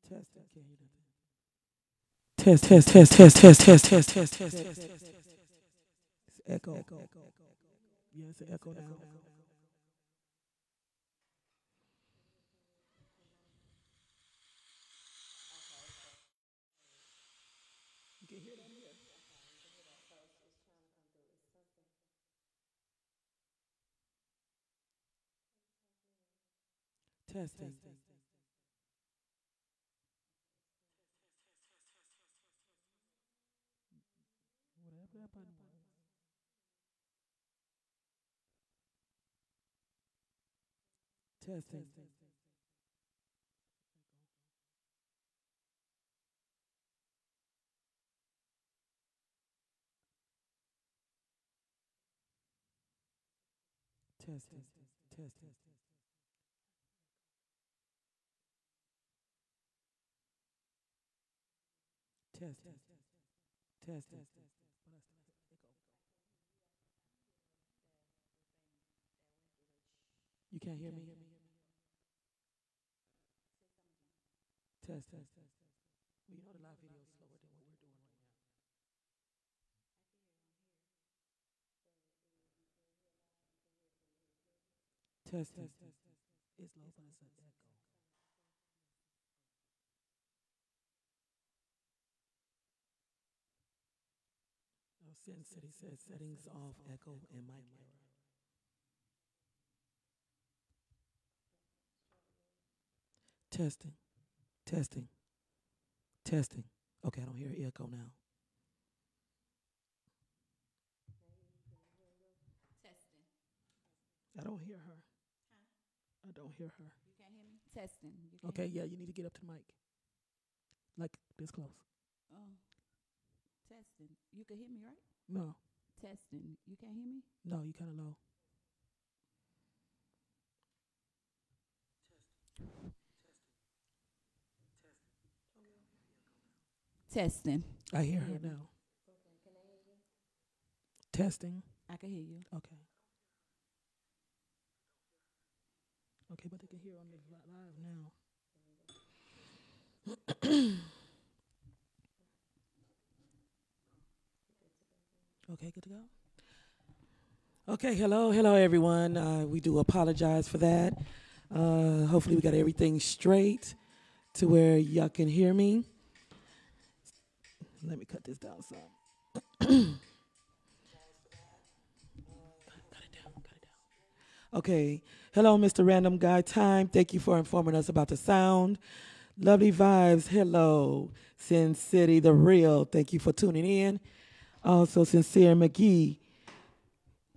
Testing, can't hear nothing. Test. It's echo. Yeah, it's an echo now. You can hear that here. Testing. Whatever that button was. Testing. Testing. Testing. Testing. Testing. You can't hear me? Test. Well, you know the live video is slower than what we're doing right now. Testing. It's low, but it's an echo. No, Sin City says settings off, echo, and mic error. Testing. Testing. Testing. Okay, I don't hear echo now. Testing. I don't hear her. I don't hear her. You can't hear me? Testing. You can Okay, hear yeah, me? you need to get up to the mic. Like this close. Oh, testing. You can hear me, right? No, Testing. You can't hear me? no, you kind of low. Testing. I hear You her hear me? now. Testing. I can hear you. Okay. Okay, but they can hear on the live now. Okay, good to go. Okay, hello, everyone. We do apologize for that. Hopefully, we got everything straight to where y'all can hear me. Let me cut this down some. Okay. Hello, Mr. Random Guy Time. Thank you for informing us about the sound. Lovely vibes. Hello. Sin City, the real. Thank you for tuning in. Also, Sincere McGee.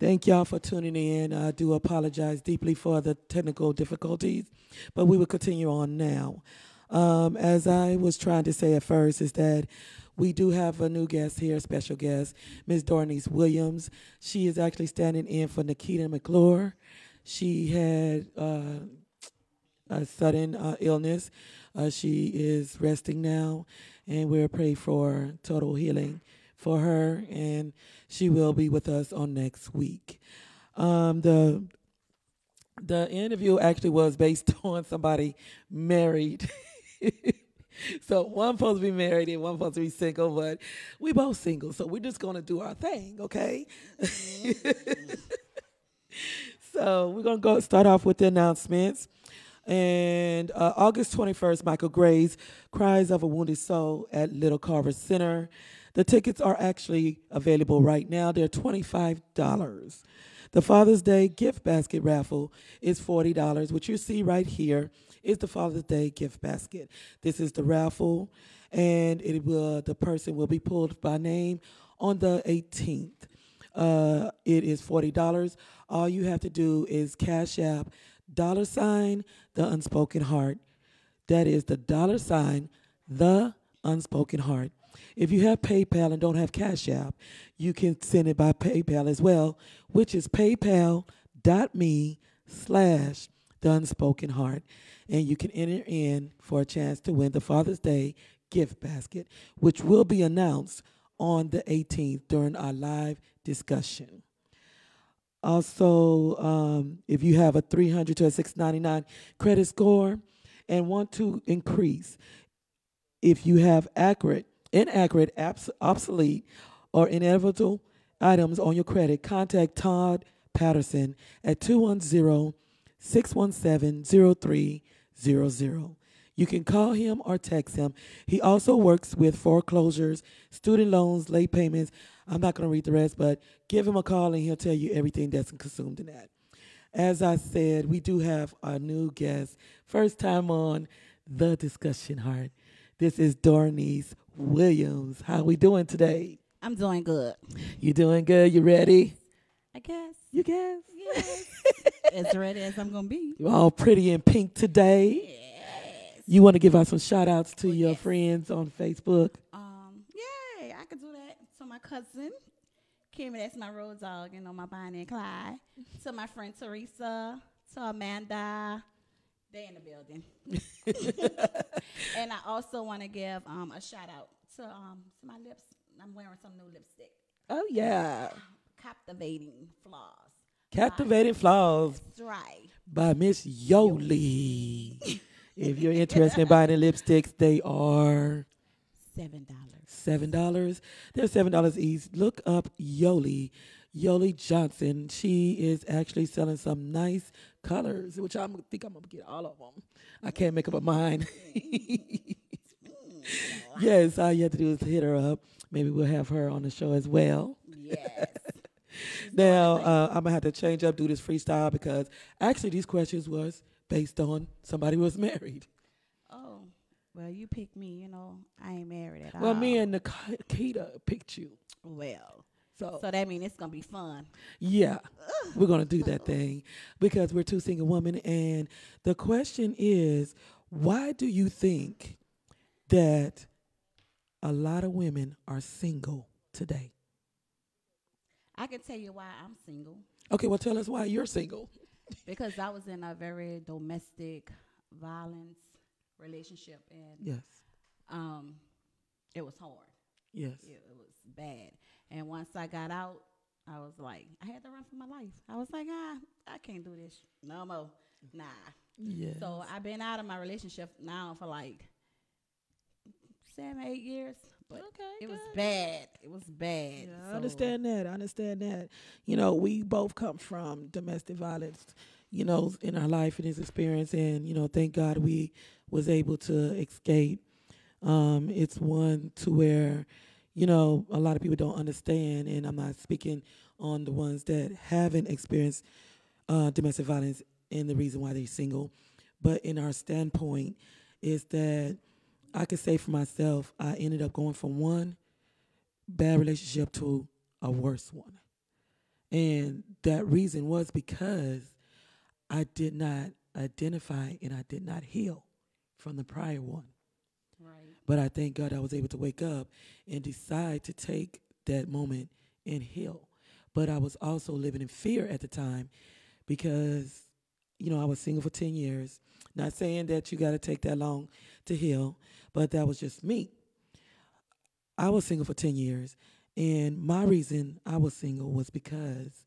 Thank y'all for tuning in. I do apologize deeply for the technical difficulties, but we will continue on now. As I was trying to say at first, is that we do have a new guest here, special guest, Ms. Dornice Williams. She is actually standing in for Nikita McClure. She had a sudden illness. She is resting now, and we're praying for total healing for her, and she will be with us on next week. The interview actually was based on somebody married. So one supposed to be married and one supposed to be single, but we both single, so we're just gonna do our thing, okay? So we're gonna go start off with the announcements. And August 21st, Michael Gray's Cries of a Wounded Soul at Little Carver Center. The tickets are actually available right now. They're $25. The Father's Day gift basket raffle is $40. What you see right here is the Father's Day gift basket. This is the raffle, and the person will be pulled by name on the 18th. It is $40. All you have to do is Cash App $ the Unspoken Heart. That is the $ the Unspoken Heart. If you have PayPal and don't have Cash App, you can send it by PayPal as well, which is paypal.me/the Unspoken Heart. And you can enter in for a chance to win the Father's Day gift basket, which will be announced on the 18th during our live discussion. Also, if you have a 300 to a 699 credit score and want to increase, If you have inaccurate, obsolete, or inevitable items on your credit, contact Todd Patterson at 210-617-0300. You can call him or text him. He also works with foreclosures, student loans, late payments. I'm not going to read the rest, but give him a call and he'll tell you everything that's consumed in that. As I said, we do have a new guest. First time on The Discussion Heart. This is Dornice Williams. How we doing today? I'm doing good. You doing good? You ready? I guess. You guess? Yes. As ready as I'm gonna be. You're all pretty in pink today. Yes. You want to give out some shout outs to your yes. friends on Facebook? Yeah, I could do that. To my cousin, Kimmy, that's my road dog, my Bonnie and Clyde. To my friend Teresa, to Amanda, they in the building. And I also want to give a shout out to my lips. I'm wearing some new lipstick. Oh, yeah. Captivating Flaws. Captivating Flaws That's right. by Miss Yoli. If you're interested in buying the lipsticks, they are $7. $7. They're $7 each. Look up Yoli Johnson. She is actually selling some nice colors, which I think I'm gonna get all of them. I can't make up my mind. Yes, all you have to do is hit her up. Maybe we'll have her on the show as well. Yes. Now I'm gonna have to change up, do this freestyle because actually these questions was based on somebody who was married. Oh, well, you picked me. I ain't married at all. Well, me and Nikita picked you. Well, So that means it's gonna be fun. yeah, we're gonna do that thing because we're two single women, and the question is, why do you think that a lot of women are single today? I can tell you why I'm single. Okay, well, tell us why you're single. Because I was in a very domestic violence relationship, and Yes, it was hard. yes. It was bad. And once I got out, I was like, I had to run for my life. I was like, I can't do this no more. Nah. Yes. So I've been out of my relationship now for like 7, 8 years. But it was bad. It was bad. Yeah, I understand that. We both come from domestic violence, in our life and his experience. And, thank God we was able to escape. It's one to where, a lot of people don't understand. And I'm not speaking on the ones that haven't experienced domestic violence and the reason why they're single. But in our standpoint is that I could say for myself, I ended up going from one bad relationship to a worse one. And that reason was because I did not identify and I did not heal from the prior one. Right. But I thank God I was able to wake up and decide to take that moment and heal. But I was also living in fear at the time because, I was single for 10 years. Not saying that you got to take that long to heal, but that was just me. I was single for 10 years, and my reason I was single was because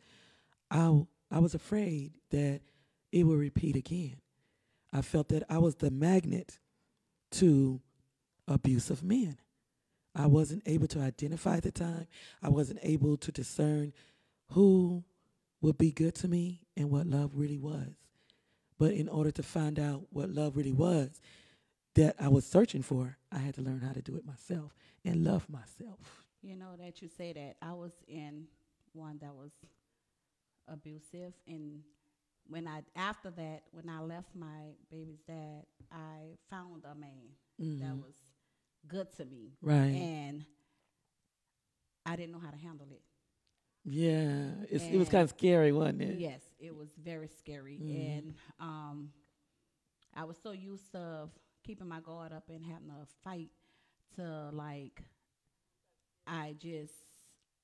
I was afraid that it would repeat again. I felt that I was the magnet to abusive men. I wasn't able to identify at the time. I wasn't able to discern who would be good to me and what love really was. But in order to find out what love really was that I was searching for, I had to learn how to do it myself and love myself. That you say that I was in one that was abusive, and after that, when I left my baby's dad, I found a man that was good to me. Right. And I didn't know how to handle it. Yeah, it was kind of scary, wasn't it? Yes, it was very scary. And I was so used to keeping my guard up and having a fight to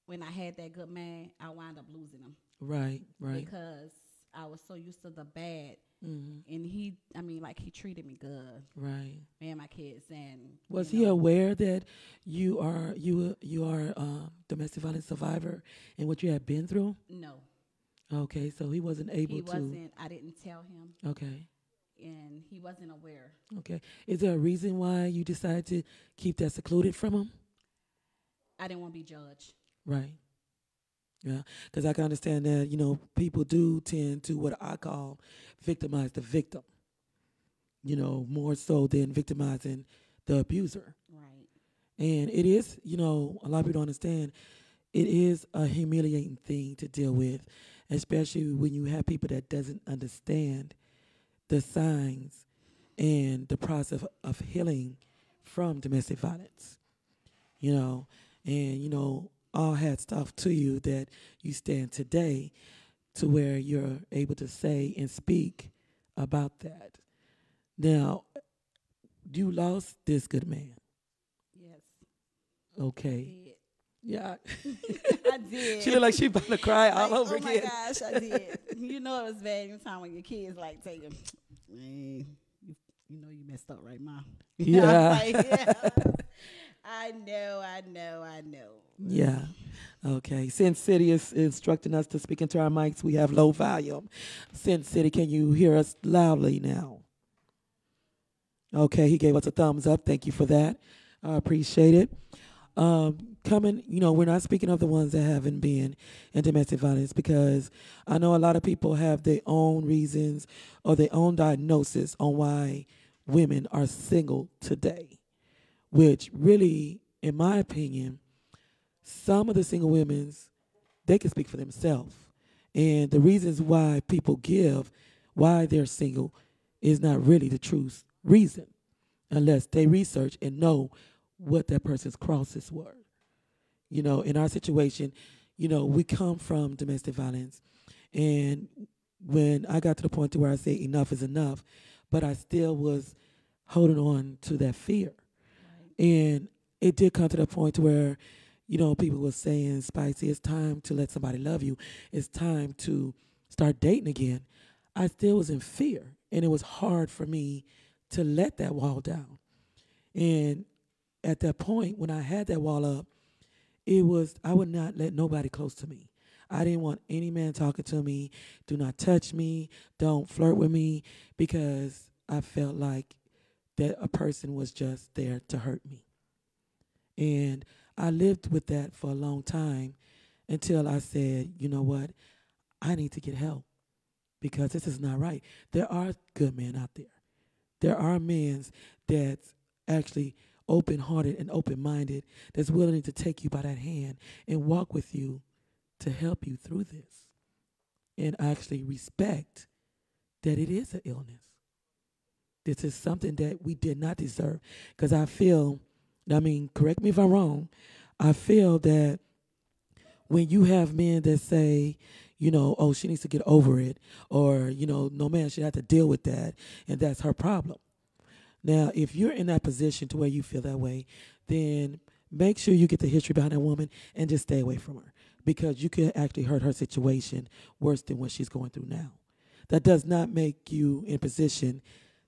when I had that good man, I wound up losing him. Right. Because I was so used to the bad. And he treated me good. Right. Me and my kids. And was he aware that you are domestic violence survivor and what you had been through? No. Okay, so he wasn't able to. He wasn't. I didn't tell him. Okay. and he wasn't aware. Okay. Is there a reason why you decided to keep that secluded from him? I didn't want to be judged. Right. Yeah. Because I can understand that, people do tend to what I call victimize the victim, more so than victimizing the abuser. Right. And it is, a lot of people don't understand, it is a humiliating thing to deal with, especially when you have people that doesn't understand the signs and the process of healing from domestic violence, and, all hats off to you that you stand today to where you're able to say and speak about that. Now, you lost this good man. Yes. Okay. I did. Yeah. I did. She looked like she about to cry all over oh again. Oh my gosh, I did. You know it was bad anytime when your kids like tell you, man, you know you messed up right, Mom. Yeah. Yeah. I know. Yeah. Okay. Sin City is instructing us to speak into our mics. We have low volume. Sin City, can you hear us loudly now? Okay. He gave us a thumbs up. Thank you for that. I appreciate it. Coming, we're not speaking of the ones that haven't been in domestic violence, because I know a lot of people have their own reasons or their own diagnosis on why women are single today, which really, in my opinion, some of the single women's, they can speak for themselves. And the reasons why people give why they're single is not really the true reason, unless they research and know what that person's crosses were. In our situation, we come from domestic violence. And when I got to the point to where I say enough is enough, but I still was holding on to that fear. Right. And it did come to the point where, people were saying, Spicy, it's time to let somebody love you. It's time to start dating again. I still was in fear. And it was hard for me to let that wall down. And at that point, when I had that wall up, I would not let nobody close to me. I didn't want any man talking to me. Do not touch me. Don't flirt with me, because I felt like that a person was just there to hurt me. And I lived with that for a long time until I said, you know what? I need to get help, because this is not right. There are good men out there. There are men that's actually open-hearted and open-minded, that's willing to take you by that hand and walk with you to help you through this, and actually respect that it is an illness. This is something that we did not deserve, because correct me if I'm wrong, I feel that when you have men that say, oh, she needs to get over it, or, no man should have to deal with that, and that's her problem. Now, if you're in that position to where you feel that way, then make sure you get the history behind that woman and just stay away from her, because you could actually hurt her situation worse than what she's going through now. That does not make you in position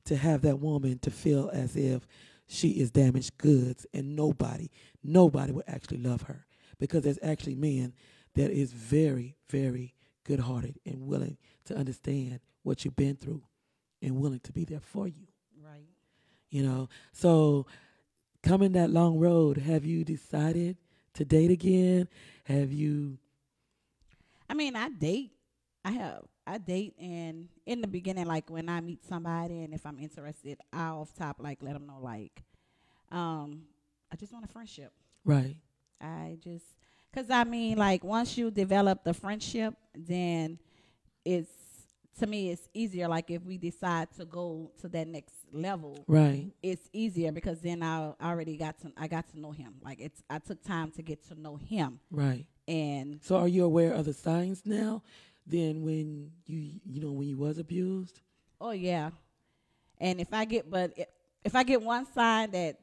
to have that woman to feel as if she is damaged goods, and nobody would actually love her, because there's actually men that is very, very good-hearted and willing to understand what you've been through and willing to be there for you. Right. So coming that long road, have you decided to date again? Have you? I date. I date, and in the beginning, like when I meet somebody, and if I'm interested, I off top like let them know like, I just want a friendship. Right. Cause like once you develop the friendship, then it's to me it's easier. Like if we decide to go to that next level, right, it's easier because then I got to know him. Like I took time to get to know him. Right. And so, are you aware of the signs now than when when you was abused? Oh yeah. And if I get one sign that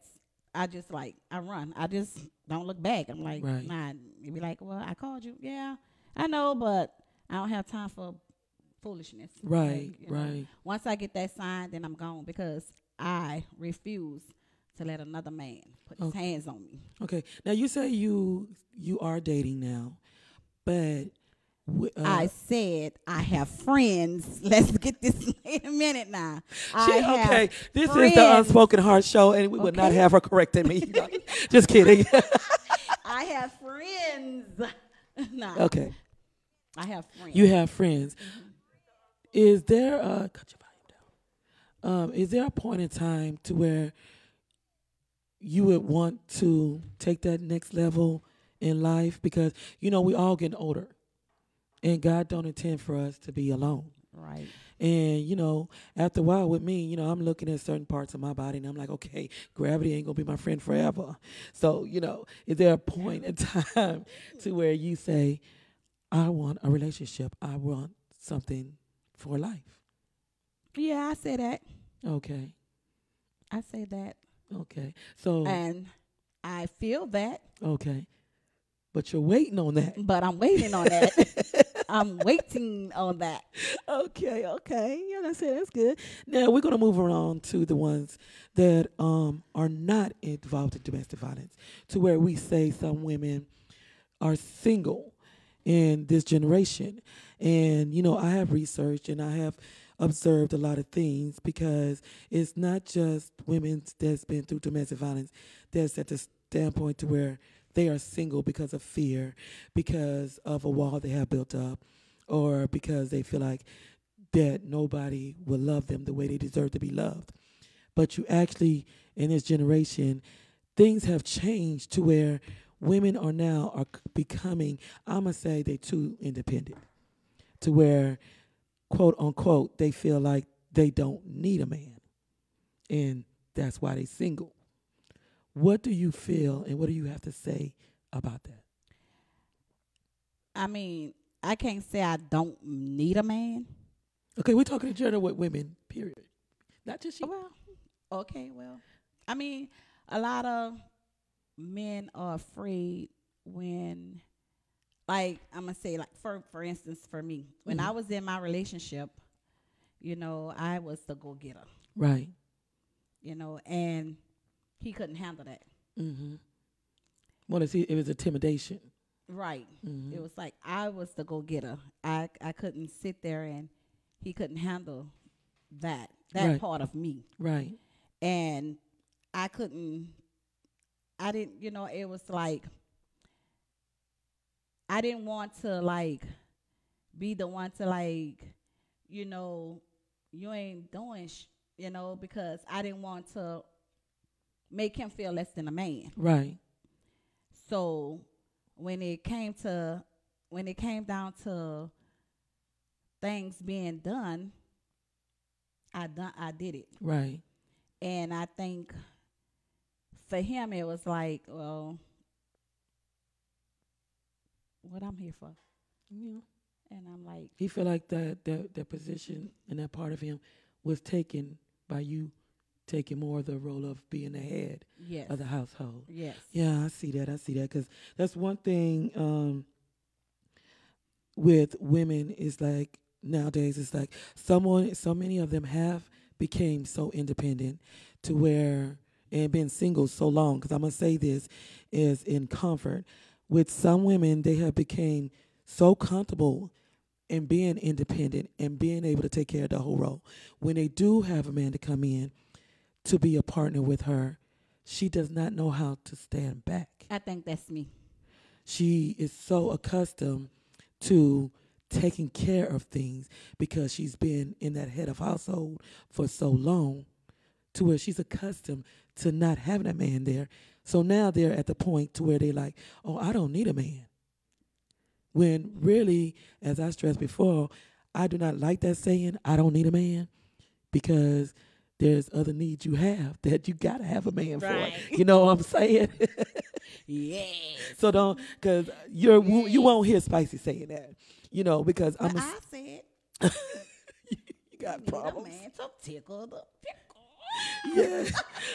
I just like I run. I just don't look back. I'm like, right. Nah. You be like, well, I called you. Yeah, I know, but I don't have time for foolishness. Right, like, right. Once I get that sign, then I'm gone because I refuse to let another man put his hands on me. Okay. Now you say you are dating now, but I said I have friends. Let's get this in a minute now. I have okay, this friends. is the Unspoken Heart Show, and we would not have her correcting me. Just kidding. I have friends. Nah, Okay, I have friends. you have friends. Is there a cut your volume down? Is there a point in time to where you would want to take that next level in life? Because we all getting older, and God don't intend for us to be alone. Right. And after a while with me, I'm looking at certain parts of my body, and I'm like, okay, gravity ain't gonna be my friend forever. So, is there a point in time to where you say, I want a relationship, I want something for life? Yeah, I say that. Okay. I say that. Okay. So. And I feel that. Okay. But you're waiting on that. But I'm waiting on that. I'm waiting on that. Okay. Yeah, that's good. Now we're gonna move on to the ones that are not involved in domestic violence, to where we say some women are single in this generation. And I have researched and I have observed a lot of things, because it's not just women that's been through domestic violence that's at the standpoint to where they are single because of fear, because of a wall they have built up, or because they feel like that nobody will love them the way they deserve to be loved. But you actually, in this generation, things have changed to where women are becoming, I'm going to say they're too independent, to where, quote unquote, they feel like they don't need a man. And that's why they're single. What do you feel, and what do you have to say about that? I mean, I can't say I don't need a man. Okay, we're talking in general with women, period. Not just you. Well, okay, well. I mean, a lot of men are afraid when, like, I'm going to say, like, for instance, for me, when I was in my relationship, I was the go-getter. Right. And he couldn't handle that. Mm-hmm. Well, it was intimidation. Right. Mm-hmm. It was like I was the go-getter. I couldn't sit there, and he couldn't handle that right. part of me. Right. And I didn't, it was like I didn't want to, like, be the one to, like, you ain't doing, because I didn't want to make him feel less than a man. Right. So when it came down to things being done, I did it. Right. And I think for him it was like, well, what I'm here for. Yeah. And I'm like, he felt like that position and that part of him was taken by you, taking more of the role of being the head of the household. Yes. Yeah, I see that, because that's one thing with women is like nowadays, it's like so many of them have became so independent to where, and been single so long, because I'm going to say this is in comfort. With some women, they have became so comfortable in being independent and being able to take care of the whole role. When they do have a man to come in to be a partner with her, she does not know how to stand back. I think that's me. She is so accustomed to taking care of things because she's been in that head of household for so long, to where she's accustomed to not having a man there. So now they're at the point to where they're like, oh, I don't need a man. When really, as I stressed before, I do not like that saying, I don't need a man, because there's other needs you have that you got to have a man right. for. You know what I'm saying? Yeah. So don't, because you won't hear Spicy saying that, because I said. You got problems. Need a man to tickle the pickle. Yeah.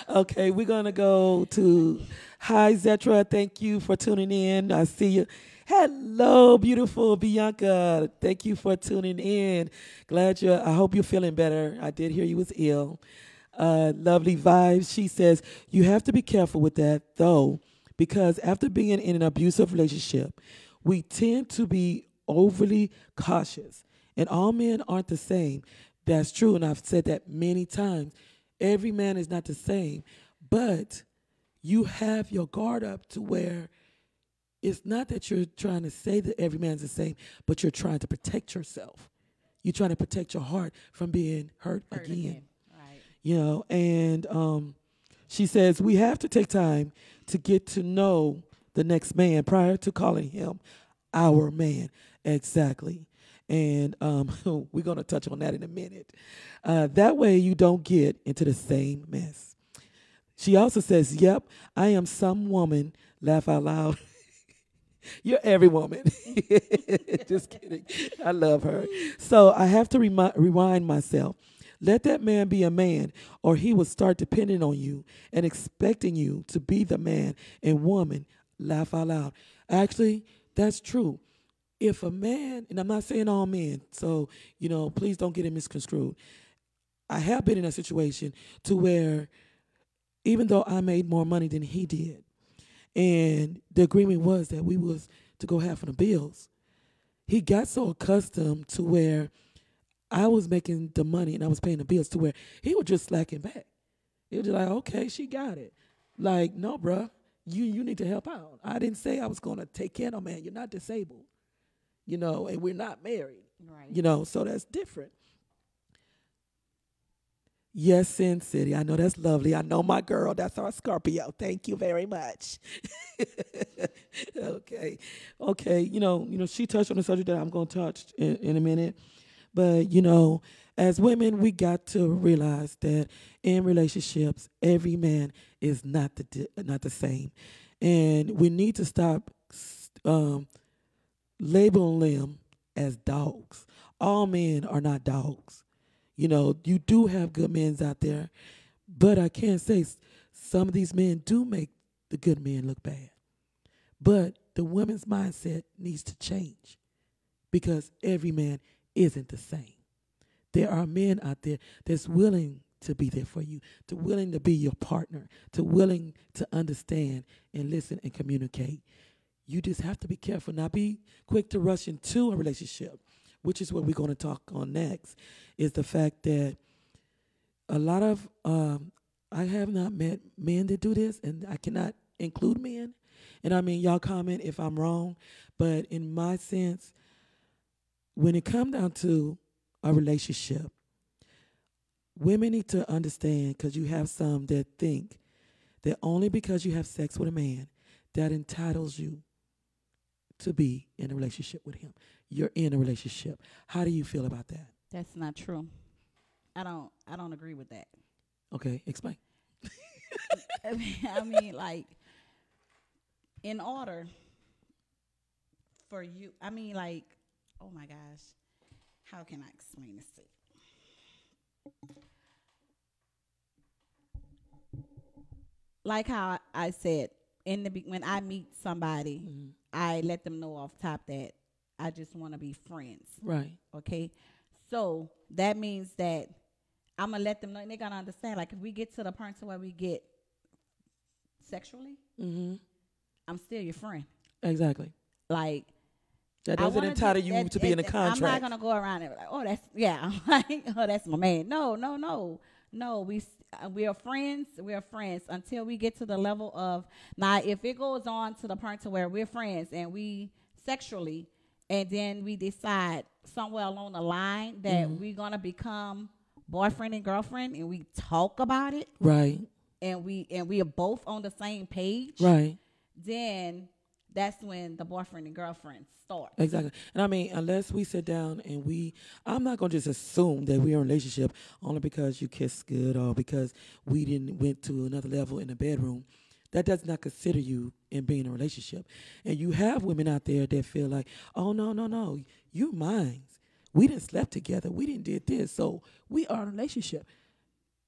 Okay, we're going to go to Hi Zetra. Thank you for tuning in. I see you. Hello, beautiful Bianca. Thank you for tuning in. I hope you're feeling better. I did hear you was ill. Lovely vibes. She says, you have to be careful with that, though, because after being in an abusive relationship, we tend to be overly cautious. And all men aren't the same. That's true. And I've said that many times. Every man is not the same. But you have your guard up to where it's not that you're trying to say that every man's the same, but you're trying to protect yourself. You're trying to protect your heart from being hurt again. Right. And she says we have to take time to get to know the next man prior to calling him our man. Exactly. And we're going to touch on that in a minute. That way you don't get into the same mess. She also says, yep, I am some woman, laugh out loud. You're every woman. Just kidding. I love her. So I have to rewind myself. Let that man be a man, or he will start depending on you and expecting you to be the man and woman. Laugh out loud. Actually, that's true. If a man, and I'm not saying all men, so, please don't get it misconstrued. I have been in a situation to where even though I made more money than he did, and the agreement was that we was to go half on the bills, he got so accustomed to where I was making the money and I was paying the bills to where he was just slacking back. He was just like, okay, she got it. Like, no, bruh, you need to help out. I didn't say I was going to take care of no man. You're not disabled, and we're not married, Right. So that's different. Yes, Sin City. I know that's lovely. I know my girl. That's our Scorpio. Thank you very much. Okay. Okay. She touched on the subject that I'm going to touch in a minute. But, as women, we got to realize that in relationships, every man is not the same. And we need to stop labeling them as dogs. All men are not dogs. You do have good men out there, but I can't say some of these men do make the good men look bad. But the women's mindset needs to change because every man isn't the same. There are men out there that's willing to be there for you, to willing to be your partner, to willing to understand and listen and communicate. You just have to be careful. Not be quick to rush into a relationship, which is what we're going to talk on next, is the fact that a lot of, I have not met men that do this, and I cannot include men. And I mean, y'all comment if I'm wrong, but in my sense, when it comes down to a relationship, women need to understand, because you have some that think that only because you have sex with a man, that entitles you to be in a relationship with him. You're in a relationship. How do you feel about that? That's not true. I don't agree with that. Okay, explain. I mean, like, in order for you, I mean, like, oh my gosh, how can I explain this to you? Like how I said when I meet somebody, Mm-hmm. I let them know off top that I just want to be friends. Right. Okay, so that means that I'm gonna let them know, and they're gonna understand. Like, if we get to the point to where we get sexually, Mm-hmm. I'm still your friend. Exactly. Like, That I doesn't wanna entitle do- you to be in a contract. I'm not gonna go around and be like, oh, that's yeah, like, oh, that's my man. No, no, no, no. We are friends. We are friends until we get to the level of now. If it goes on to the point to where we're friends and we sexually, and then we decide somewhere along the line that Mhm. we're gonna become boyfriend and girlfriend, and we talk about it, Right. and we are both on the same page, Right. then that's when the boyfriend and girlfriend start. Exactly. And I mean, unless we sit down and I'm not going to just assume that we're in a relationship only because you kiss good or because we didn't went to another level in the bedroom. That does not consider you in being in a relationship. And you have women out there that feel like, oh, no, no, no, you mine. We didn't slept together. We didn't did this. So we are in a relationship.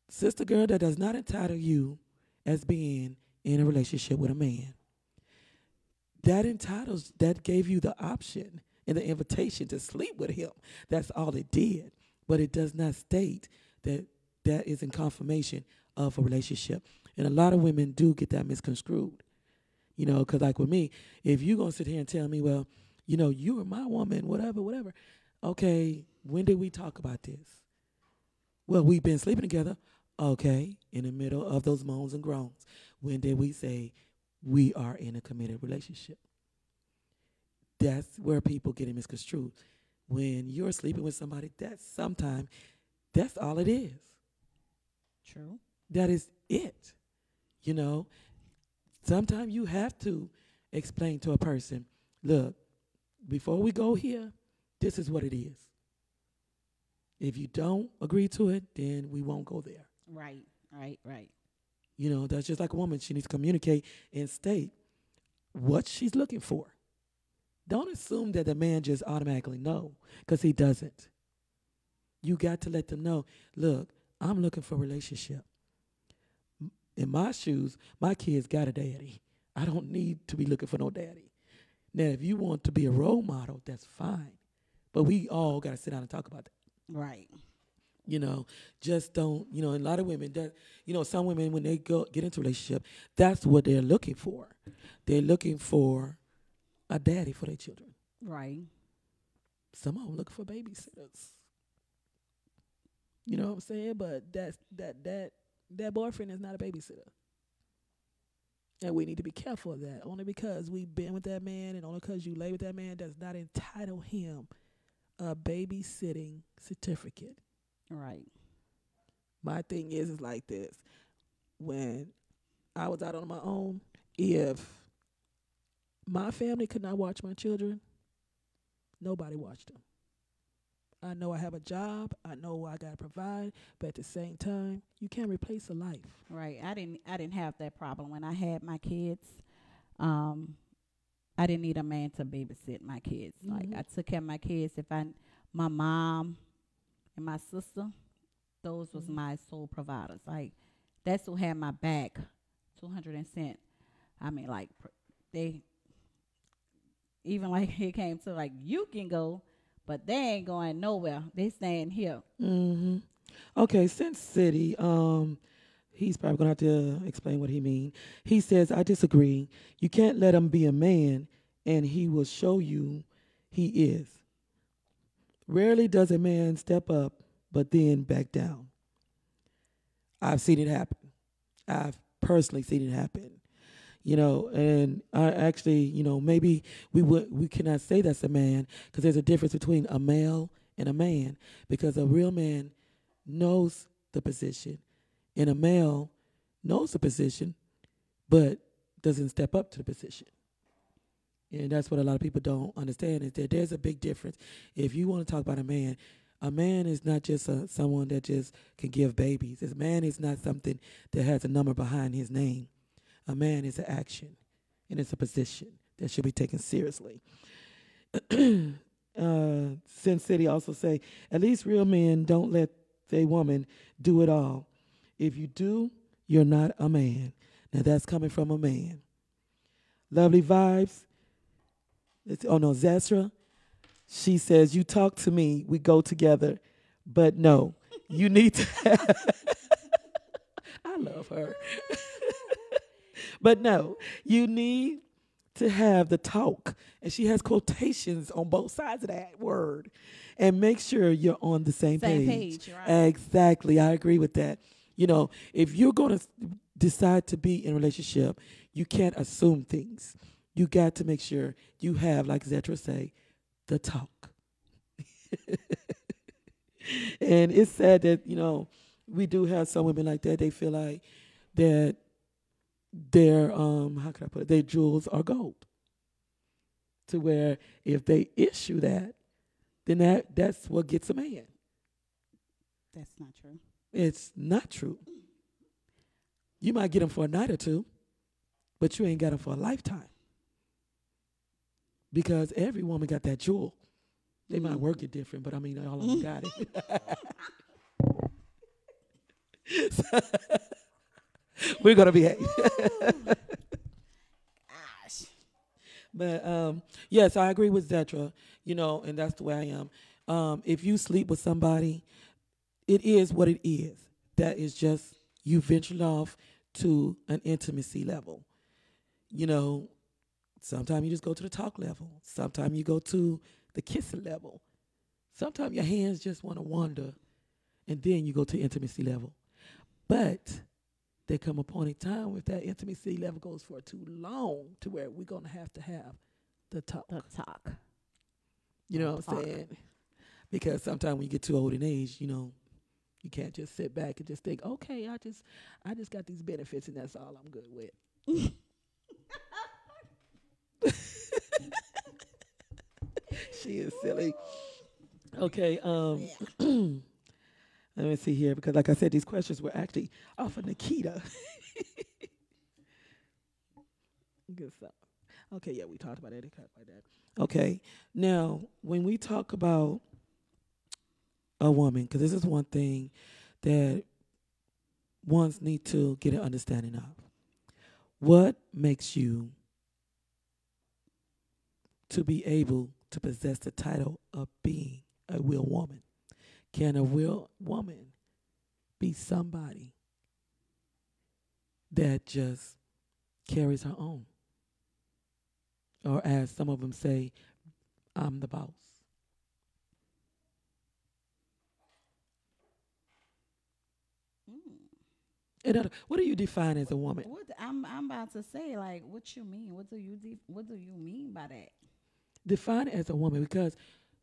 Sister girl, that does not entitle you as being in a relationship with a man. That gave you the option and the invitation to sleep with him. That's all it did. But it does not state that that is in confirmation of a relationship. And a lot of women do get that misconstrued. Because like with me, if you're going to sit here and tell me, well, You are my woman, whatever, whatever. Okay, when did we talk about this? Well, we've been sleeping together. Okay, in the middle of those moans and groans. When did we say we are in a committed relationship? That's where people get it misconstrued. When you're sleeping with somebody, that's all it is. True. That is it. You know, sometimes you have to explain to a person, look, before we go here, this is what it is. If you don't agree to it, then we won't go there. Right. Right. Right. That's just like a woman. She needs to communicate and state what she's looking for. Don't assume that the man just automatically know, because he doesn't. You got to let them know, look, I'm looking for a relationship. In my shoes, my kids got a daddy. I don't need to be looking for no daddy. Now, if you want to be a role model, that's fine. But we all got to sit down and talk about that. Right. Just don't, and a lot of women, some women, when they get into a relationship, that's what they're looking for. They're looking for a daddy for their children. Right. Some of them looking for babysitters. You know what I'm saying? But that boyfriend is not a babysitter. And we need to be careful of that. Only because we've been with that man and only because you lay with that man does not entitle him a babysitting certificate. Right. My thing is like this. When I was out on my own, if my family could not watch my children, nobody watched them. I know I have a job. I know I got to provide, but at the same time, you can't replace a life. Right. I didn't have that problem when I had my kids. I didn't need a man to babysit my kids. Mm-hmm. Like, I took care of my kids. My mom and my sister, those was my sole providers. Like, that's who had my back, 200%. I mean, like, they, even like it came to like, you can go, but they ain't going nowhere. They staying here. Mm-hmm. Okay, Sin City, he's probably going to have to explain what he means. He says, I disagree. You can't let him be a man, and he will show you he is. Rarely does a man step up, but then back down. I've seen it happen. I've personally seen it happen. And I actually, maybe we cannot say that's a man, because there's a difference between a male and a man, because a real man knows the position, and a male knows the position, but doesn't step up to the position. And that's what a lot of people don't understand, is that there's a big difference. If you want to talk about a man is not just someone that just can give babies. A man is not something that has a number behind his name. A man is an action, and it's a position that should be taken seriously. Sin City also say, at least real men don't let a woman do it all. If you do, you're not a man. Now that's coming from a man. Lovely Vibes. Zasra. She says, you talk to me, we go together. But no, you need to have I love her. But no, you need to have the talk. And she has quotations on both sides of that word. And make sure you're on the same page. Right? Exactly. I agree with that. If you're going to decide to be in a relationship, you can't assume things. You got to make sure you have, like Zetra say, the talk. And it's sad that, we do have some women like that. They feel like that their how can I put it? Their jewels are gold. To where if they issue that, then that's what gets a man. That's not true. It's not true. You might get them for a night or two, but you ain't got them for a lifetime. Because every woman got that jewel. They might work it different, but I mean, all of them got it. So, we're going to behave. Gosh. But, yes, I agree with Zetra, and that's the way I am. If you sleep with somebody, it is what it is. That is just you venturing off to an intimacy level. Sometimes you just go to the talk level. Sometimes you go to the kissing level. Sometimes your hands just want to wander, and then you go to intimacy level. But there come a point in time if that intimacy level goes for too long to where we're going to have the talk. The talk. You know what I'm saying? Because sometimes when you get too old in age, you can't just sit back and just think, okay, I just got these benefits and that's all I'm good with. She is silly. Okay, let me see here, because like I said, these questions were actually off of Nikita. Good stuff. Okay, yeah, we talked about that. Okay, now when we talk about a woman, because this is one thing that ones need to get an understanding of. What makes you to be able to possess the title of being a real woman? Can a real woman be somebody that just carries her own? Or as some of them say, I'm the boss. What do you define as a woman? I'm about to say, like, what you mean? What do you mean by that? Define it as a woman, because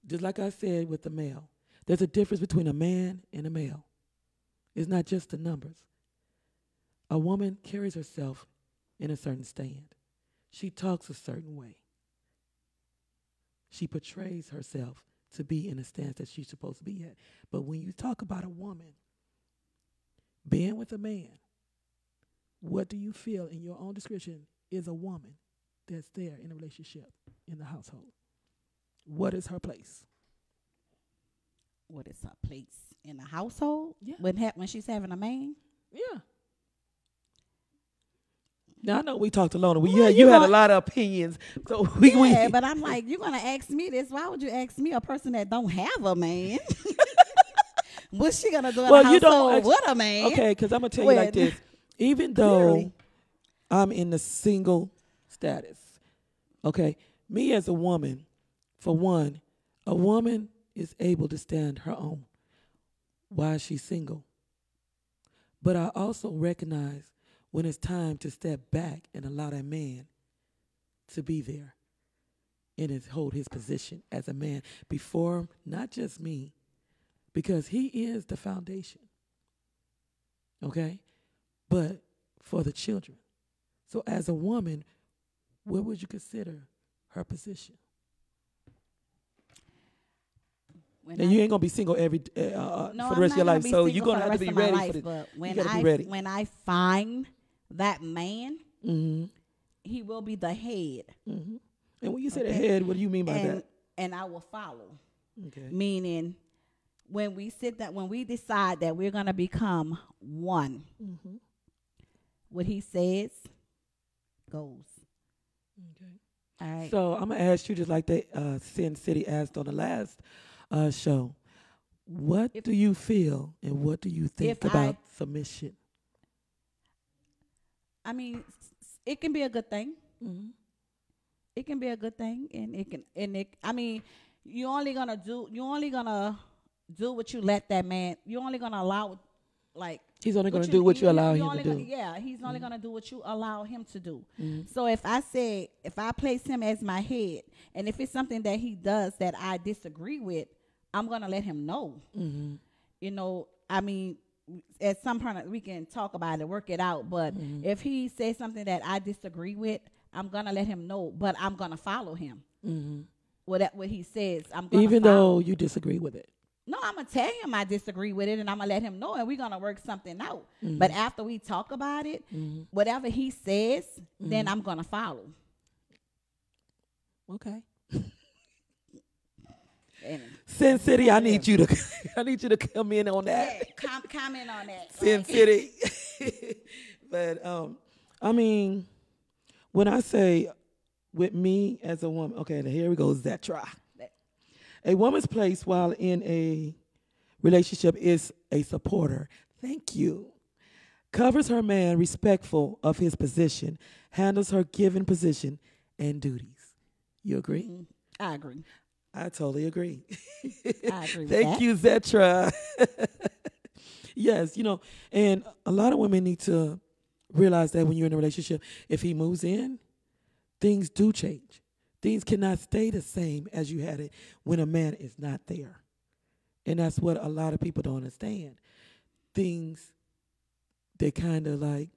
just like I said with the male, there's a difference between a man and a male. It's not just the numbers. A woman carries herself in a certain stand. She talks a certain way. She portrays herself to be in a stance that she's supposed to be at. But when you talk about a woman being with a man, what do you feel in your own description is a woman that's there in a relationship in the household? What is her place? What is her place in the household? Yeah. When she's having a man? Yeah. Now I know we talked alone. You had a lot of opinions, so but I'm like, you're gonna ask me this. Why would you ask me, a person that don't have a man? What's she gonna do in the household with a man? Okay, because I'm gonna tell you like this. Even though I'm in the single status, okay, me as a woman, for one, a woman is able to stand her own while she's single. But I also recognize when it's time to step back and allow that man to be there and hold his position as a man before not just me, because he is the foundation, okay? But for the children. So as a woman, what would you consider her position? Now you ain't gonna be single for the rest of your life, so you're gonna have to be ready for it. But when I find that man, mm-hmm. he will be the head. Mm-hmm. And when you say the head, what do you mean by that? And I will follow. Okay. Meaning, when we decide that we're gonna become one, mm-hmm. what he says goes. Okay. All right. So I'm gonna ask you, just like the Sin City asked on the last show, what do you feel and what do you think about submission? I mean, it can be a good thing. Mm-hmm. It can be a good thing, I mean, you're only gonna do what you let that man. You're only gonna allow, like, he's only gonna do what you allow him to do. He's only gonna do what you allow him to do. Mm-hmm. So if I place him as my head, and if it's something that he does that I disagree with, I'm gonna let him know. Mm-hmm. You know, I mean, at some point we can talk about it, work it out. But mm-hmm. if he says something that I disagree with, I'm gonna let him know. But I'm gonna follow him. Mm-hmm. What he says, I'm gonna even follow. though you disagree with it. No, I'm gonna tell him I disagree with it, and I'm gonna let him know, and we're gonna work something out. Mm-hmm. But after we talk about it, mm-hmm. whatever he says, mm-hmm. then I'm gonna follow. Okay. Sin City, I need you to come in on that. Yeah, comment on that. Sin City. But I mean, when I say with me as a woman, okay, here we go, Zetra. A woman's place while in a relationship is a supporter. Thank you. Covers her man, respectful of his position, handles her given position, and duties. You agree? Hmm. I agree. I totally agree. I agree with Thank that. you, Zetra. Yes, and a lot of women need to realize that when you're in a relationship, if he moves in, things do change. Things cannot stay the same as you had it when a man is not there. And that's what a lot of people don't understand. Things, they kind of like,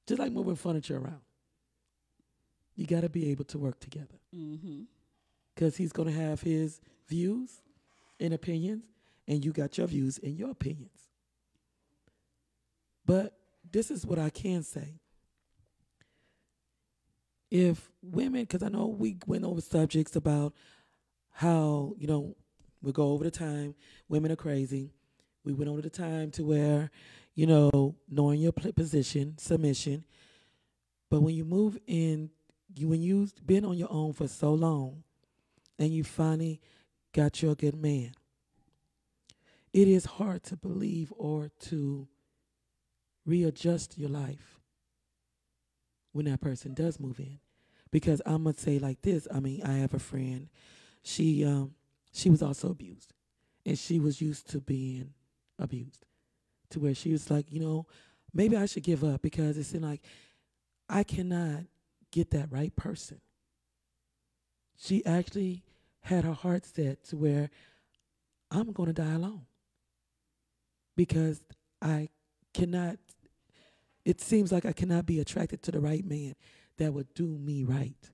just like moving furniture around. You got to be able to work together Hmm. because he's going to have his views and opinions, and you got your views and your opinions. But this is what I can say. If women, because I know we went over subjects about how, we go over the time, women are crazy. We went over the time to where, knowing your position, submission. But when you move in, when you've been on your own for so long and you finally got your good man, it is hard to believe or to readjust your life when that person does move in. Because I'm gonna say like this. I mean, I have a friend. She was also abused, and she was used to being abused, to where she was like, maybe I should give up because it seemed like I cannot get that right person. She actually had her heart set to where I'm gonna die alone because I cannot. It seems like I cannot be attracted to the right man that would do me right.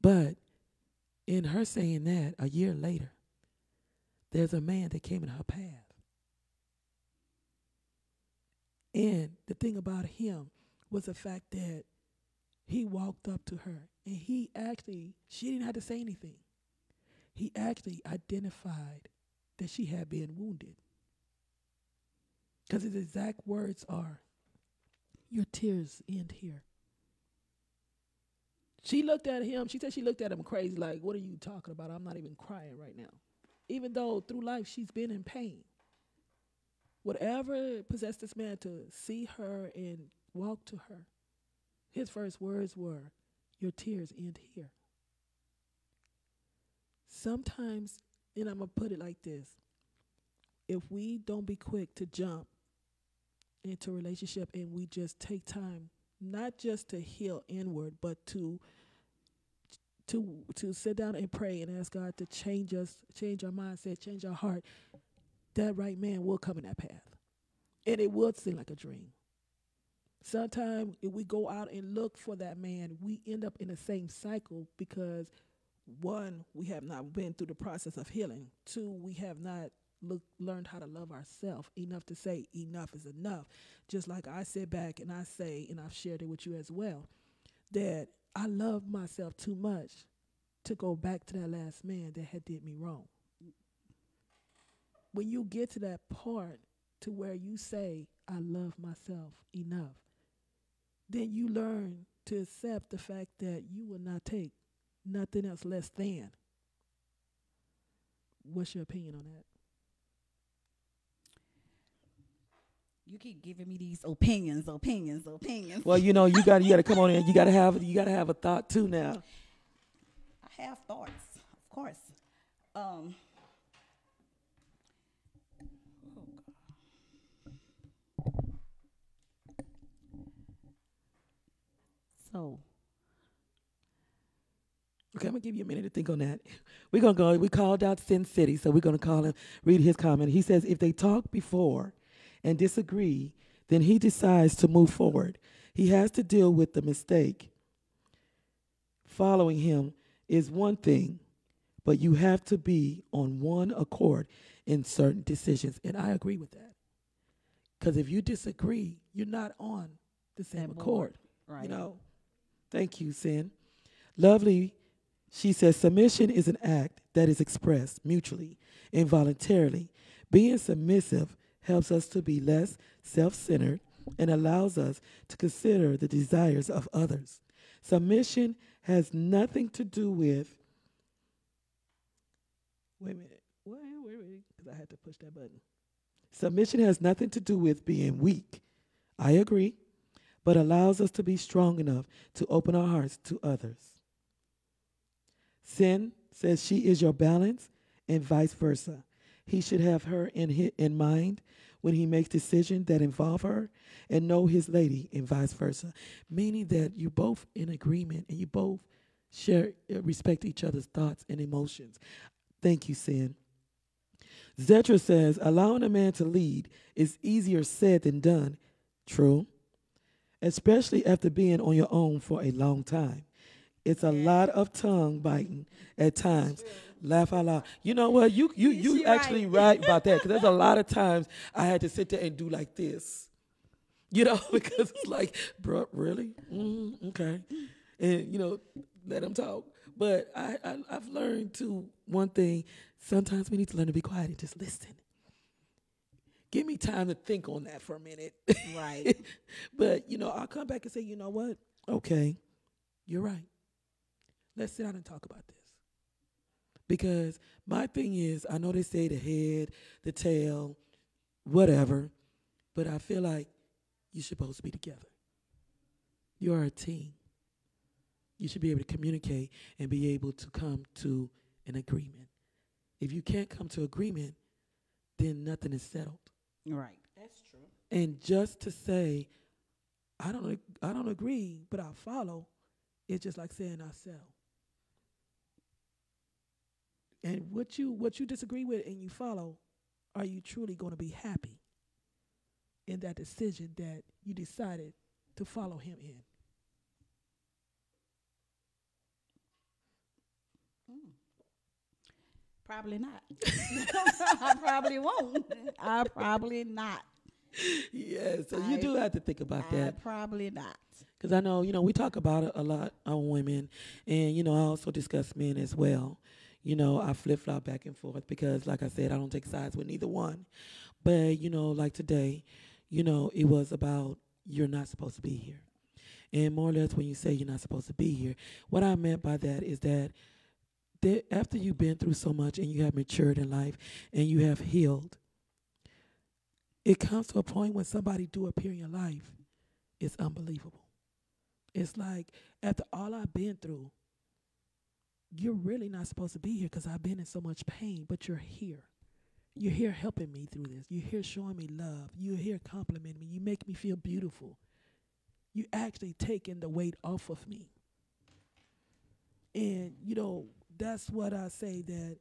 But in her saying that, a year later, there's a man that came in her path. And the thing about him was the fact that he walked up to her and she didn't have to say anything. He actually identified that she had been wounded. Because his exact words are, your tears end here. She looked at him. She said she looked at him crazy, like, what are you talking about? I'm not even crying right now. Even though through life she's been in pain. Whatever possessed this man to see her and walk to her, his first words were, your tears end here. Sometimes, and I'm going to put it like this, if we don't be quick to jump into a relationship and we just take time, not just to heal inward, but to sit down and pray and ask God to change us, change our mindset, change our heart, that right man will come in that path. And it would seem like a dream. Sometimes if we go out and look for that man, we end up in the same cycle because one, we have not been through the process of healing. Two, we have not learned how to love ourselves enough to say enough is enough. Just like I sit back and I say, and I've shared it with you as well, that I love myself too much to go back to that last man that had did me wrong. When you get to that part to where you say, I love myself enough, then you learn to accept the fact that you will not take nothing else less than. What's your opinion on that? You keep giving me these opinions. Well, you got to come on in. You got to have a thought too now. I have thoughts, of course. Um, so Okay, I'm gonna give you a minute to think on that. We're gonna go. We called out Sin City, so we're gonna call him. Read his comment. He says, if they talk before and disagree, then he decides to move forward. He has to deal with the mistake. Following him is one thing, but you have to be on one accord in certain decisions, and I agree with that. Because if you disagree, you're not on the same that accord. board, right? Thank you, Sin. Lovely. She says submission is an act that is expressed mutually and voluntarily. Being submissive helps us to be less self centered and allows us to consider the desires of others. Submission has nothing to do with. Wait a minute. Wait, because I had to push that button. Submission has nothing to do with being weak. I agree. but allows us to be strong enough to open our hearts to others. Sin says she is your balance and vice versa. He should have her in mind when he makes decisions that involve her and know his lady and vice versa. Meaning that you both in agreement and you both share, respect each other's thoughts and emotions. Thank you, Sin. Zetra says, allowing a man to lead is easier said than done. True. Especially after being on your own for a long time. It's a Yeah. lot of tongue biting at times. Laugh out loud. You know what? You She actually right. right about that because there's a lot of times I had to sit there and do like this. You know, because it's like, bro, really? Okay. And let them talk. But I've learned to one thing. Sometimes we need to learn to be quiet and just listen. Give me time to think on that for a minute. Right. But I'll come back and say, you know what? Okay, you're right. Let's sit down and talk about this. Because my thing is, I know they say the head, the tail, whatever, but I feel like you're supposed to be together. You're a team. You should be able to communicate and be able to come to an agreement. If you can't come to agreement, then nothing is settled. Right. That's true. And just to say, I don't agree, but I follow, it's just like saying I sell. And what you disagree with and you follow, are you truly going to be happy in that decision that you decided to follow him in? Mm. Probably not. I probably won't. I probably not. Yeah, so you I do have to think about I that. probably not. Because I know, we talk about it a lot on women, and, I also discuss men as well. I flip flop back and forth because, like I said, I don't take sides with neither one. But, like today, it was about you're not supposed to be here. And more or less when you say you're not supposed to be here, what I meant by that is that after you've been through so much and you have matured in life and you have healed, it comes to a point when somebody do appear in your life, it's unbelievable. It's like after all I've been through, you're really not supposed to be here because I've been in so much pain, but you're here. You're here helping me through this. You're here showing me love. You're here complimenting me. You make me feel beautiful. You actually taking the weight off of me. And that's what I say, that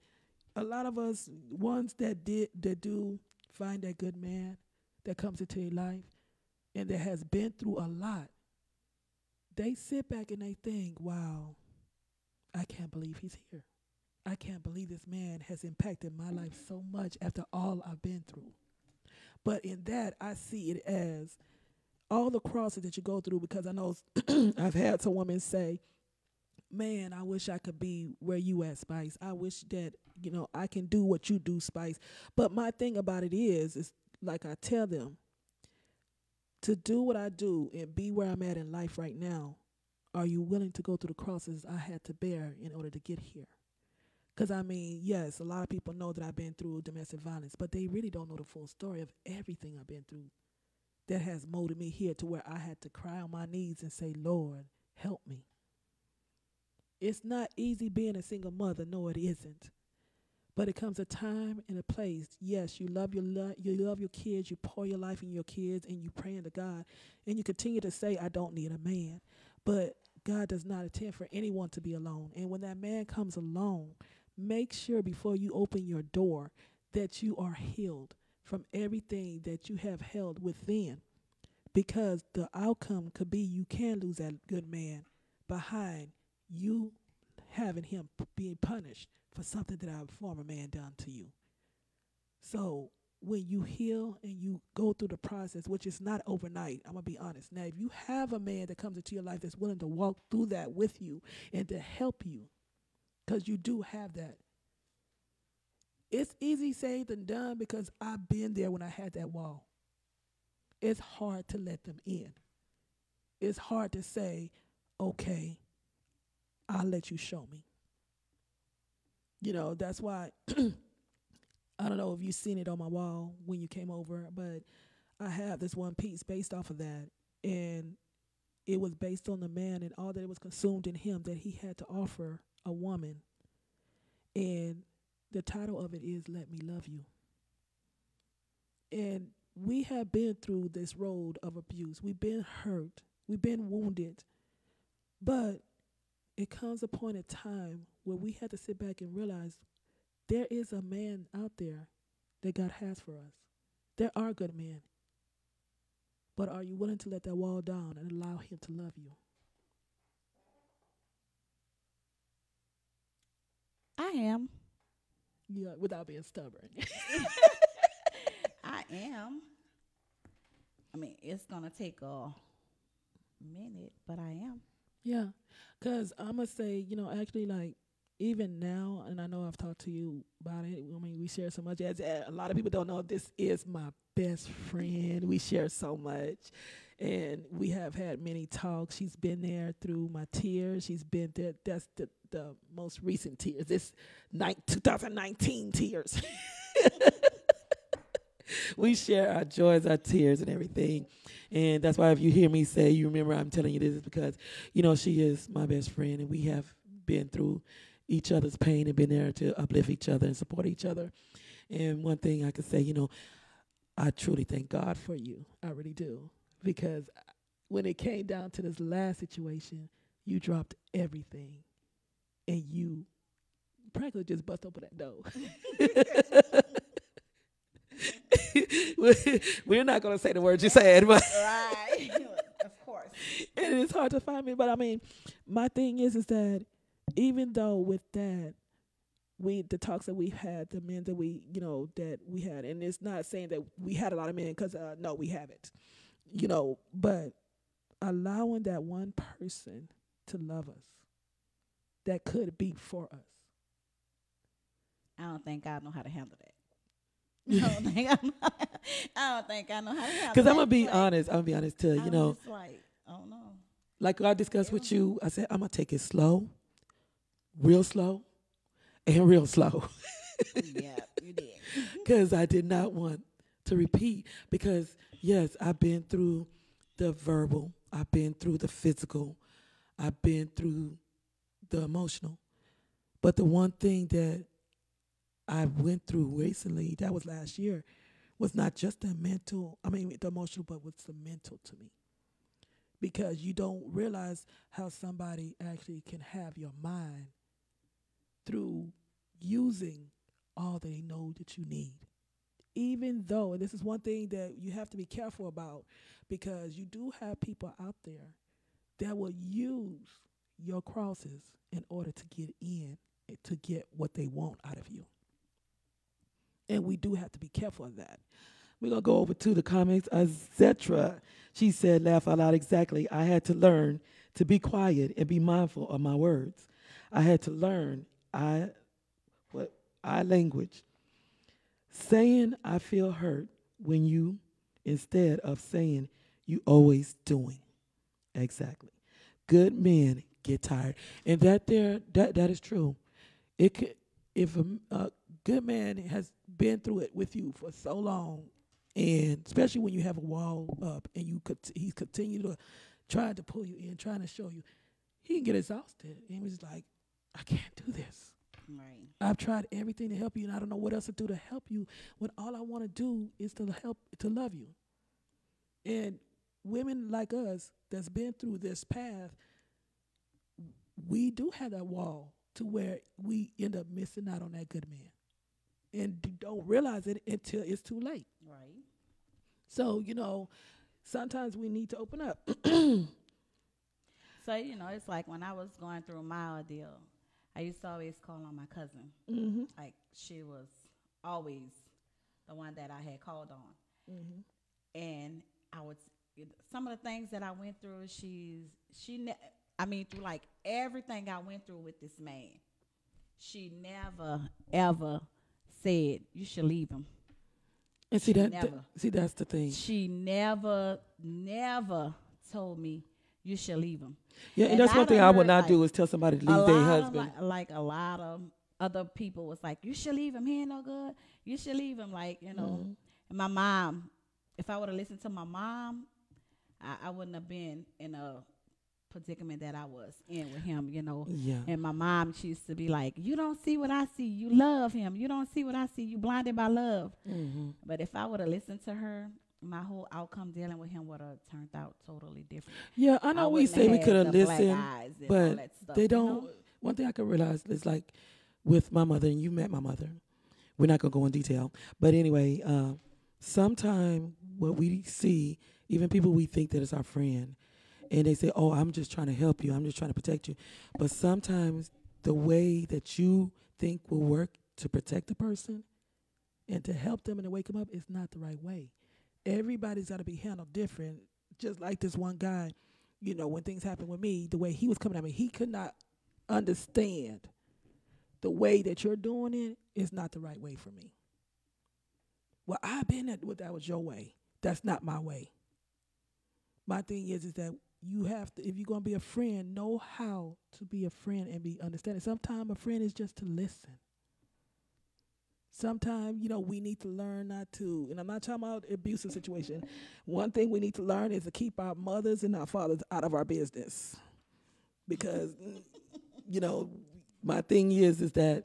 a lot of us, ones that do find that good man that comes into your life and that has been through a lot, they sit back and they think, wow, I can't believe he's here. I can't believe this man has impacted my life so much after all I've been through. But in that, I see it as all the crosses that you go through, because I know I've had some women say, man, I wish I could be where you at, Spice. I wish that, I can do what you do, Spice. But my thing about it is like I tell them, to do what I do and be where I'm at in life right now, are you willing to go through the crosses I had to bear in order to get here? Because, I mean, yes, a lot of people know that I've been through domestic violence, but they really don't know the full story of everything I've been through that has molded me here to where I had to cry on my knees and say, Lord, help me. It's not easy being a single mother. No, it isn't. But it comes a time and a place. Yes, you love your kids. You pour your life in your kids, and you pray to God, and you continue to say, "I don't need a man." But God does not intend for anyone to be alone. And when that man comes along, make sure before you open your door that you are healed from everything that you have held within, because the outcome could be you can lose that good man behind you having him being punished for something that a former man done to you. So when you heal and you go through the process, which is not overnight, I'm going to be honest. Now, if you have a man that comes into your life that's willing to walk through that with you and to help you, because you do have that, it's easy said than done, because I've been there when I had that wall. It's hard to let them in. It's hard to say, okay, I'll let you show me. That's why I don't know if you've seen it on my wall when you came over, but I have this one piece based off of that. And it was based on the man and all that it was consumed in him that he had to offer a woman. And the title of it is Let Me Love You. And we have been through this road of abuse. We've been hurt. We've been wounded. But it comes a point in time where we have to sit back and realize there is a man out there that God has for us. There are good men. But are you willing to let that wall down and allow him to love you? I am. Yeah, without being stubborn. I am. I mean, it's gonna take a minute, but I am. Yeah, because I'm going to say, actually, like, even now, and I know I've talked to you about it. I mean, we share so much. As a lot of people don't know, this is my best friend. We share so much. And we have had many talks. She's been there through my tears. She's been there. That's the most recent tears. This 2019 tears. We share our joys, our tears, and everything. And that's why if you hear me say, you remember I'm telling you this, is because, she is my best friend, and we have been through each other's pain and been there to uplift each other and support each other. And one thing I could say, I truly thank God for you. I really do. Because when it came down to this last situation, you dropped everything and you practically just bust open that door. We're not going to say the words you said, but Right. Of course. and it's hard to find me. But I mean, my thing is that even though with that, the talks that we've had, the men that that we had, and it's not saying that we had a lot of men, because no, we haven't, but allowing that one person to love us that could be for us. I don't think I know how to handle that. I don't think I know how to handle that. Because I'm gonna be honest too. I'm just like, I don't know. Like I discussed with you, I said I'm gonna take it slow, real slow, and real slow. Yeah, you did. Because I did not want to repeat. Because yes, I've been through the verbal, I've been through the physical, I've been through the emotional. But the one thing that I went through recently, that was last year, was not just the emotional, but was the mental to me. Because you don't realize how somebody actually can have your mind through using all they know that you need. Even though, and this is one thing that you have to be careful about, because you do have people out there that will use your crosses in order to get in, to get what they want out of you. And we do have to be careful of that. We're going to go over to the comments. Zetra, she said, laugh out loud, exactly. I had to learn to be quiet and be mindful of my words. I had to learn I language. Saying I feel hurt when you, instead of saying you always doing. Exactly. Good men get tired. And that is true. It could, if a good man has been through it with you for so long, and especially when you have a wall up and he's continued to try to pull you in, trying to show you, he can get exhausted. And he's like, I can't do this. Right. I've tried everything to help you, and I don't know what else to do to help you when all I want to do is to love you. And women like us that's been through this path, we do have that wall to where we end up missing out on that good man. And don't realize it until it's too late. Right. So, sometimes we need to open up. So, it's like when I was going through my ordeal, I used to always call on my cousin. Mm-hmm. Like, she was always the one that I had called on. Mm-hmm. And some of the things that I went through, through like everything I went through with this man, she never, ever said, you should leave him. And that's the thing. She never told me you should leave him. Yeah, and that's one thing I would not do is tell somebody to leave their husband. Like a lot of other people was like, you should leave him. He ain't no good. You should leave him. Like, And my mom, if I would have listened to my mom, I wouldn't have been in a predicament that I was in with him, Yeah. And my mom, she used to be like, "You don't see what I see. You love him. You don't see what I see. You blinded by love." Mm-hmm. But if I would have listened to her, my whole outcome dealing with him would have turned out totally different. Yeah, I I know we wouldn't say we have could had have the black listened, eyes and all but that stuff. they don't. One thing I could realize is like with my mother, and you met my mother. We're not gonna go in detail, but anyway, sometime what we see, even people we think that is our friend, and they say, "Oh, I'm just trying to help you. I'm just trying to protect you," but sometimes the way that you think will work to protect the person and to help them and to wake them up is not the right way. Everybody's got to be handled different. Just like this one guy, when things happened with me, the way he was coming at me, he could not understand the way that you're doing it is not the right way for me. Well, I've been at what that was your way. That's not my way. My thing is that you have to, if you're gonna be a friend, know how to be a friend and be understanding. Sometimes a friend is just to listen. Sometimes, we need to learn not to, and I'm not talking about abusive situation. One thing we need to learn is to keep our mothers and our fathers out of our business. Because, my thing is that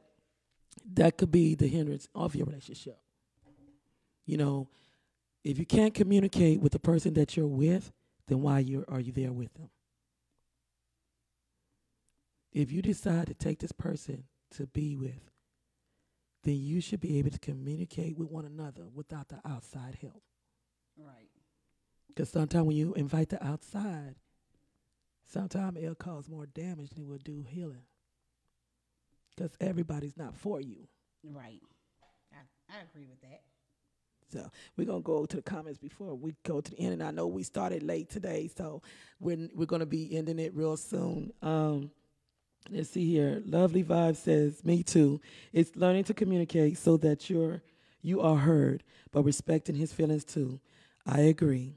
could be the hindrance of your relationship. If you can't communicate with the person that you're with, then why are you there with them? If you decide to take this person to be with, then you should be able to communicate with one another without the outside help. Right. Because sometimes when you invite the outside, sometimes it'll cause more damage than it will do healing. Because everybody's not for you. Right. I agree with that. So we're going to go to the comments before we go to the end. And I know we started late today, so we're going to be ending it real soon. Let's see here. Lovely Vibe says, me too. It's learning to communicate so that you are heard, but respecting his feelings too. I agree.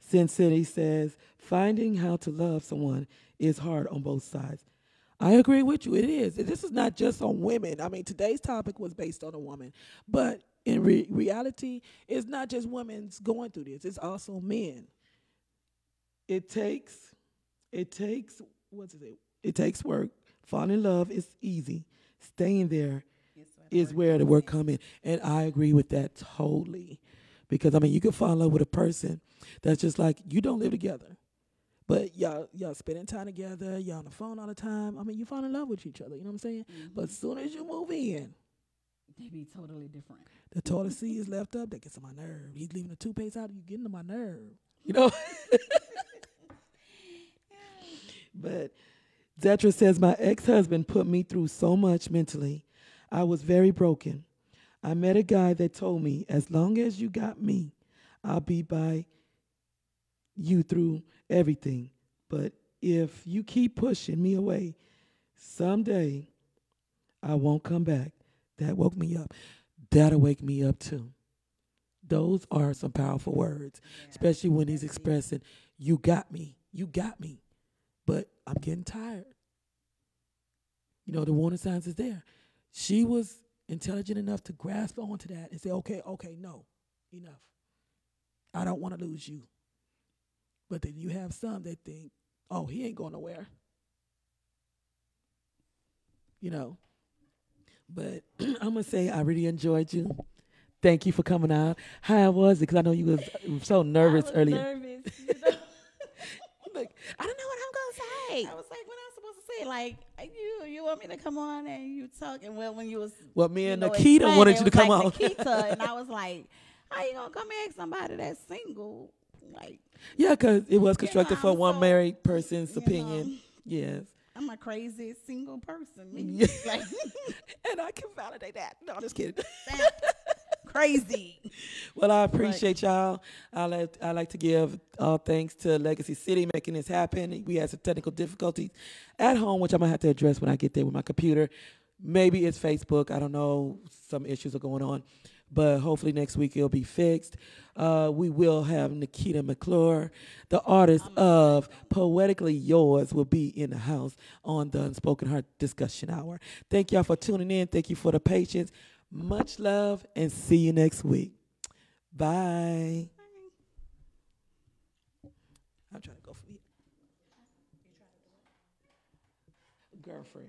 Sin City says, finding how to love someone is hard on both sides. I agree with you. It is. This is not just on women. I mean, today's topic was based on a woman. But in reality, it's not just women's going through this. It's also men. It takes, It takes work. Falling in love is easy. Staying there is where the work comes in. And I agree with that totally. Because, you can fall in love with a person that's just like, you don't live together. But y'all spending time together, y'all on the phone all the time. You fall in love with each other, you know what I'm saying? Mm-hmm. But as soon as you move in, they be totally different. The toilet seat is left up, that gets on my nerve. He's leaving the toothpaste out, you getting on my nerve. But Zetra says, my ex-husband put me through so much mentally. I was very broken. I met a guy that told me, as long as you got me, I'll be by you through everything. But if you keep pushing me away, someday I won't come back. That woke me up. That'll wake me up too. Those are some powerful words, especially when he's expressing, you got me, but I'm getting tired. The warning signs is there. She was intelligent enough to grasp onto that and say, okay, no, enough. I don't want to lose you. But then you have some that think, oh, he ain't going nowhere. But I'm going to say I really enjoyed you. Thank you for coming out. How was it? Because I know you was so nervous earlier. Nervous, Like, I don't know what I'm going to say. I was like, what am I supposed to say? Like, you want me to come on and you talking? Well, when you was... Well, me and Nikita wanted you to come on. Nikita, and I was like, how you going to come ask somebody that's single? Like, yeah, because it was constructed for one so, married person's opinion. Yes. I'm a crazy single person. Yeah. Like, and I can validate that. No, I'm just kidding. Crazy. Well, I appreciate y'all. I like to give all thanks to Legacy City making this happen. We had some technical difficulties at home, which I'm going to have to address when I get there with my computer. Maybe it's Facebook. I don't know. Some issues are going on. But hopefully next week it'll be fixed. We will have Nikita McClure, the artist of Poetically Yours, will be in the house on the Unspoken Heart Discussion Hour. Thank y'all for tuning in. Thank you for the patience. Much love, and see you next week. Bye. I'm trying to go for you. girlfriend.